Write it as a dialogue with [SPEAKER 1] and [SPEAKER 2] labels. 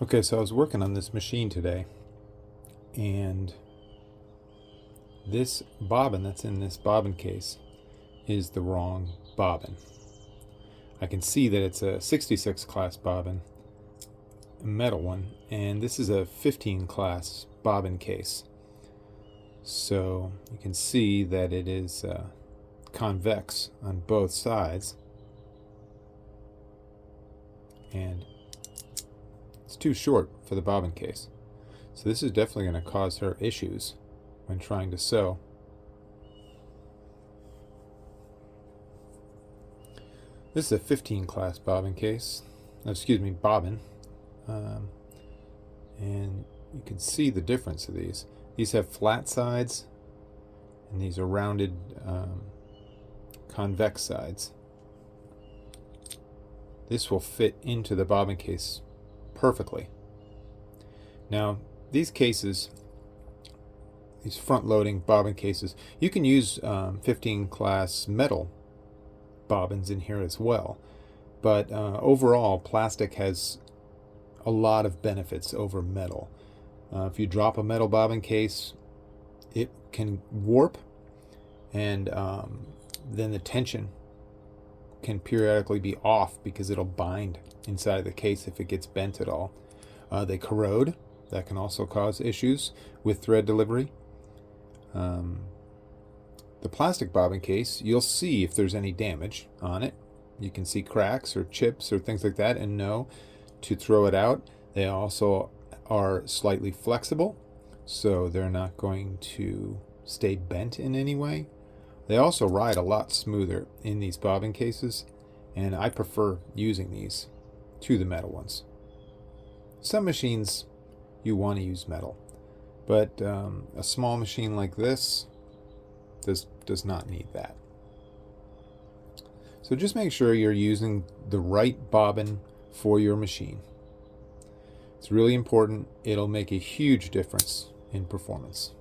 [SPEAKER 1] Okay, so I was working on this machine today, and this bobbin that's in this bobbin case is the wrong bobbin. I can see that it's a 66 class bobbin, a metal one, and this is a 15 class bobbin case. So you can see that it is convex on both sides, and it's too short for the bobbin case. So this is definitely going to cause her issues when trying to sew. This is a 15 class bobbin case, bobbin, and you can see the difference of these. These have flat sides, and these are rounded convex sides. This will fit into the bobbin case perfectly. Now, these cases, these front-loading bobbin cases, you can use 15 class metal bobbins in here as well, but overall plastic has a lot of benefits over metal. If you drop a metal bobbin case, it can warp, and then the tension can periodically be off because it'll bind inside the case if it gets bent at all. They corrode. That can also cause issues with thread delivery. The plastic bobbin case, you'll see if there's any damage on it. You can see cracks or chips or things like that and know to throw it out. They also are slightly flexible, so they're not going to stay bent in any way. They also ride a lot smoother in these bobbin cases, and I prefer using these to the metal ones. Some machines you want to use metal, but a small machine like this does not need that. So just make sure you're using the right bobbin for your machine. It's really important. It'll make a huge difference in performance.